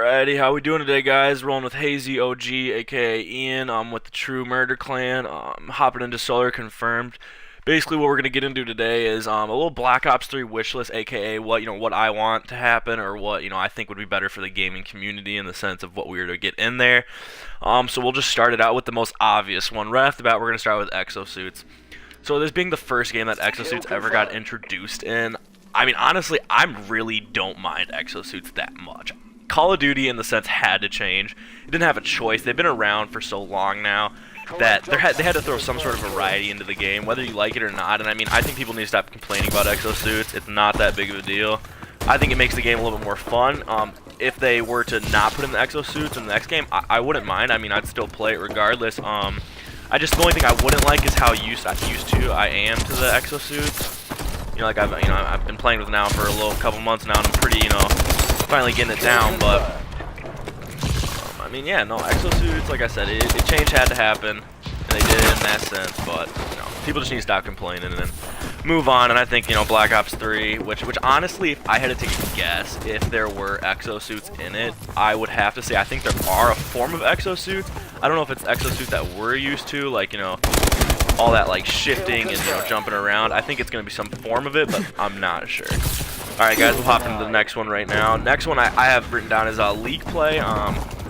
Alrighty, how we doing today, guys? Rolling with Hazy OG, aka Ian. I'm with the True Murder Clan. Hopping into Solar Confirmed. Basically, what we're gonna get into today is a little Black Ops 3 wishlist, aka what I want to happen, or what I think would be better for the gaming community in the sense of what we were to get in there. So we'll just start it out with the most obvious one. Right off the bat, we're gonna start with exosuits. So this being the first game that exosuits ever got introduced in, I mean, honestly, I really don't mind exosuits that much. Call of Duty, in the sense, had to change. It didn't have a choice. They've been around for so long now that they had to throw some sort of variety into the game, whether you like it or not. And I mean, I think people need to stop complaining about exosuits. It's not that big of a deal. I think it makes the game a little bit more fun. If they were to not put in the exosuits in the next game, I wouldn't mind. I mean, I'd still play it regardless. The only thing I wouldn't like is how used I am to the exosuits. I've been playing with it now for a couple months now, and I'm pretty, finally getting it down. But I mean, yeah, no, exosuits, like I said, it change had to happen, and they did it in that sense. But people just need to stop complaining and then move on. And I think Black Ops 3, which honestly, if I had to take a guess, if there were exosuits in it, I would have to say I think there are a form of exosuits. I don't know if it's exosuit that we're used to, like all that like shifting and jumping around. I think it's gonna be some form of it, but I'm not sure. Alright guys, we'll hop into the next one right now. Next one I have written down is League play.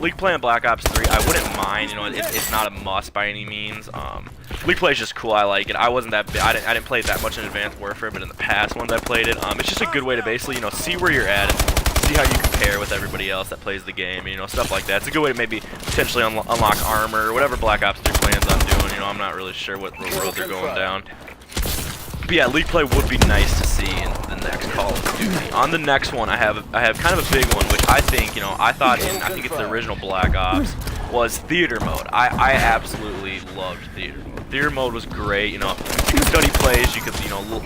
League play in Black Ops 3, I wouldn't mind. It's not a must by any means. League play is just cool. I like it. I wasn't that I didn't play it that much in Advanced Warfare, but in the past ones I played it, it's just a good way to basically see where you're at and see how you compare with everybody else that plays the game, stuff like that. It's a good way to maybe potentially unlock armor or whatever Black Ops 3 plans on doing. I'm not really sure what road they're going down. But yeah, League play would be nice to see in the next Call of Duty. On the next one, I have kind of a big one, which I think, I think it's the original Black Ops, was theater mode. I absolutely loved theater mode. Theater mode was great. You could study plays, you could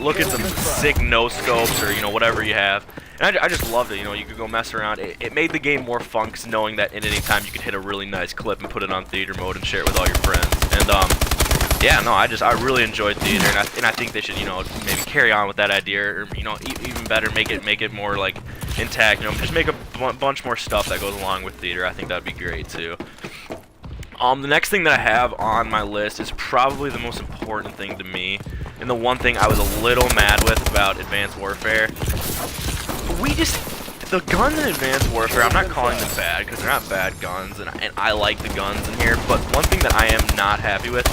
look at some sick no scopes or whatever you have. And I just loved it. You could go mess around. It made the game more fun, cause knowing that at any time you could hit a really nice clip and put it on theater mode and share it with all your friends. And yeah, no, I really enjoyed theater, and I think they should maybe carry on with that idea, or even better, make it more like intact. Just make a bunch more stuff that goes along with theater. I think that'd be great too. The next thing that I have on my list is probably the most important thing to me, and the one thing I was a little mad with about Advanced Warfare. The guns in Advanced Warfare, I'm not calling them bad, because they're not bad guns, and I like the guns in here, but one thing that I am not happy with,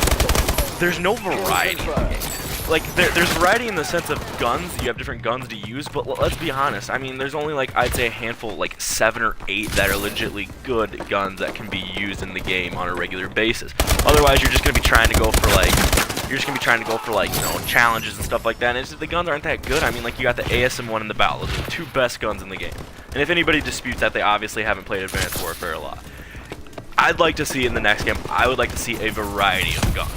there's no variety in the game. Like, there's variety in the sense of guns, you have different guns to use, but let's be honest, I mean, there's only, I'd say a handful, 7 or 8 that are legitimately good guns that can be used in the game on a regular basis. Otherwise, you're just going to be trying to go for, challenges and stuff like that, and it's just, the guns aren't that good. I mean, you got the ASM-1 and the Battle. Those are the 2 best guns in the game. And if anybody disputes that, they obviously haven't played Advanced Warfare a lot. I'd like to see in the next game, I would like to see a variety of guns.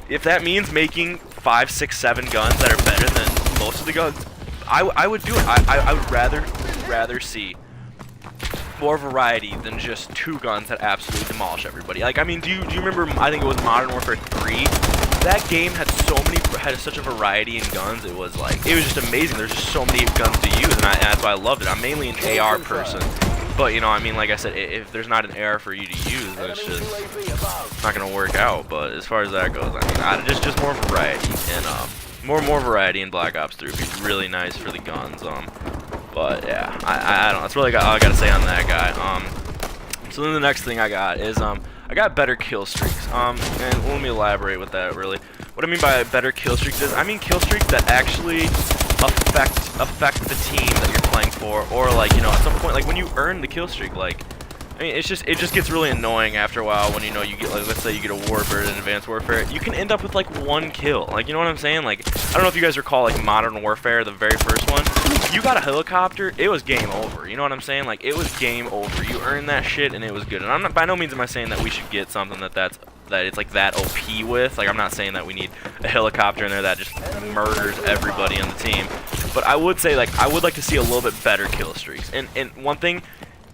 If that means making 5, 6, 7 guns that are better than most of the guns, I would do it. I would rather see more variety than just 2 guns that absolutely demolish everybody. I mean, do you remember? I think it was Modern Warfare 3. That game had such a variety in guns. It was just amazing. There's just so many guns to use, and that's why I loved it. I'm mainly an AR person, but I mean, like I said, if there's not an AR for you to use, then it's just not gonna work out. But as far as that goes, I mean, just more variety, and more variety in Black Ops 3 would be really nice for the guns. But yeah, I don't know. That's really all I gotta say on that guy. So then the next thing I got is I got better kill streaks. And let me elaborate with that really. What I mean by better kill streaks is, I mean kill streaks that actually affect the team that you're playing for, or at some point, when you earn the kill streak, I mean, it just gets really annoying after a while when you get let's say you get a Warbird in Advanced Warfare, you can end up with 1 kill. You know what I'm saying? I don't know if you guys recall Modern Warfare, the very first one. If you got a helicopter, it was game over. You know what I'm saying? It was game over. You earned that shit and it was good. And I'm not, by no means am I saying that we should get something that it's that OP with. I'm not saying that we need a helicopter in there that just murders everybody on the team. But I would say I would like to see a little bit better kill streaks. And one thing,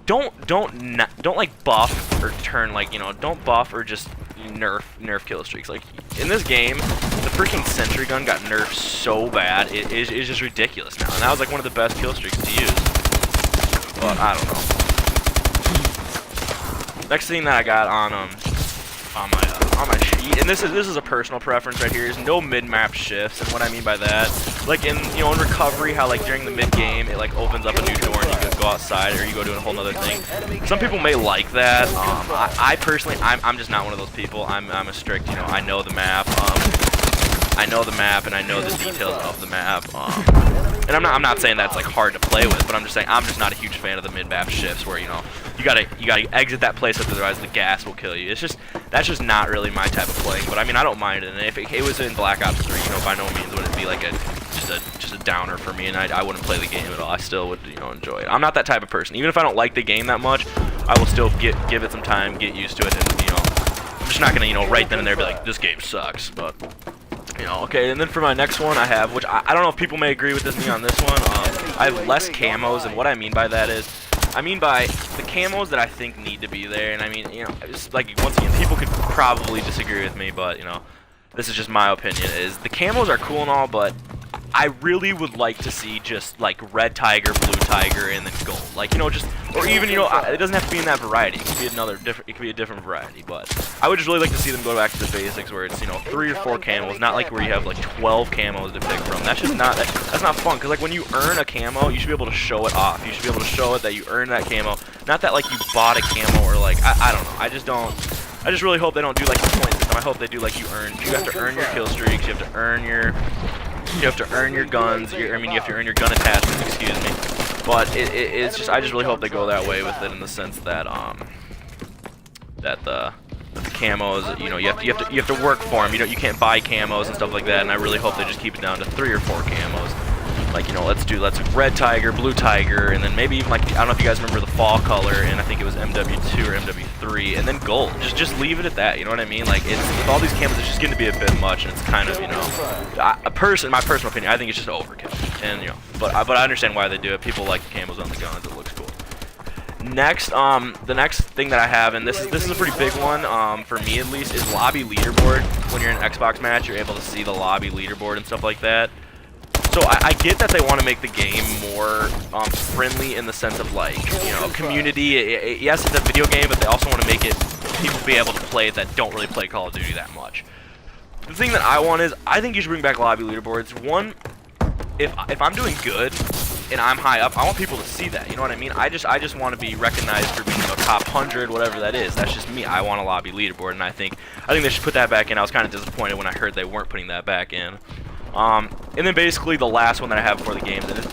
don't buff or turn don't buff or just nerf kill streaks. In this game, the freaking sentry gun got nerfed so bad, it is just ridiculous now. And that was one of the best kill streaks to use. But I don't know. next thing that I got on my sheet, and this is a personal preference right here, is no mid-map shifts. And what I mean by that, like in in recovery, how like during the mid-game it like opens up a new door and you can go outside or you go do a whole other thing. Some people may like that. I personally, I'm just not one of those people. I'm a strict, I know the map. I know the map and I know the details of the map. And I'm not saying that's like hard to play with, but I'm just saying I'm just not a huge fan of the mid-map shifts where you gotta exit that place, otherwise the gas will kill you. That's just not really my type of playing. But I mean, I don't mind it. And if it was in Black Ops 3, by no means would it be like just a downer for me, and I wouldn't play the game at all. I still would enjoy it. I'm not that type of person. Even if I don't like the game that much, I will still give it some time, get used to it, and I'm just not gonna right then and there be like, this game sucks. But okay, and then for my next one I have, which I don't know if people may agree with me on this one, I have less camos, and what I mean by that is, I mean by the camos that I think need to be there, and I mean, just like, once again, people could probably disagree with me, but, this is just my opinion, is the camos are cool and all, but I really would like to see just, like, red tiger, blue tiger, and then gold, like, just, or even, it doesn't have to be in that variety, it could be it could be a different variety, but I would just really like to see them go back to the basics where it's, 3 or 4 camos, not like where you have, like, 12 camos to pick from. That's just not, that's not fun, because, like, when you earn a camo, you should be able to show it off. You should be able to show it that you earned that camo, not that, like, you bought a camo, or, like, I don't know, I just really hope they don't do, like, the point system. I hope they do, like, you have to earn your kill streaks, you have to earn your guns, you have to earn your gun attachments, excuse me. But it's just, I just really hope they go that way with it, in the sense that the camos, you have to work for them. You can't buy camos and stuff like that. And I really hope they just keep it down to 3 or 4 camos. Like, let's red tiger, blue tiger, and then maybe even, like, I don't know if you guys remember the fall color, and I think it was MW2 or MW3, and then gold. Just leave it at that, you know what I mean? Like, with all these camos, it's just getting to be a bit much, and it's kind of, my personal opinion, I think it's just overkill. And, but I understand why they do it. People like the camos on the guns, it looks cool. Next, the next thing that I have, and this is a pretty big one, for me at least, is lobby leaderboard. When you're in an Xbox match, you're able to see the lobby leaderboard and stuff like that. So I get that they want to make the game more friendly in the sense of, like, community. Yes, it's a video game, but they also want to make it people be able to play it that don't really play Call of Duty that much. The thing that I want is, I think you should bring back lobby leaderboards. One, if I'm doing good and I'm high up, I want people to see that. You know what I mean? I just want to be recognized for being top 100, whatever that is. That's just me. I want a lobby leaderboard, and I think they should put that back in. I was kind of disappointed when I heard they weren't putting that back in. And then basically the last one that I have for the game is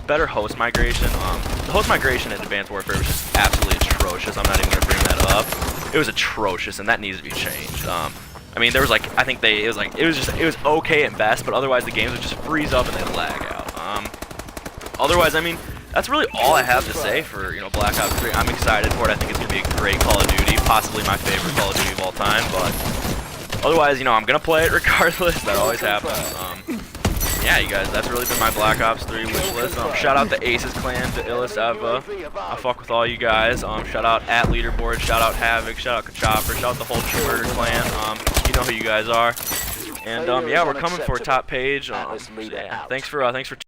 better host migration. The host migration in Advanced Warfare was just absolutely atrocious. I'm not even going to bring that up. It was atrocious, and that needs to be changed. I mean, there was, like, I think it was okay at best, but otherwise the games would just freeze up and they'd lag out. Otherwise, I mean, that's really all I have to say for, Black Ops 3. I'm excited for it. I think it's going to be a great Call of Duty, possibly my favorite Call of Duty of all time, but otherwise, I'm going to play it regardless. That always happens. Yeah, you guys, that's really been my Black Ops 3 wish list. Shout out the Aces Clan, to Illis Eva. I fuck with all you guys. Shout out at Leaderboard, shout out Havoc, shout out Kachopper, shout out the whole True Murder Clan. You know who you guys are. And yeah, we're coming for a top page. Yeah, thanks for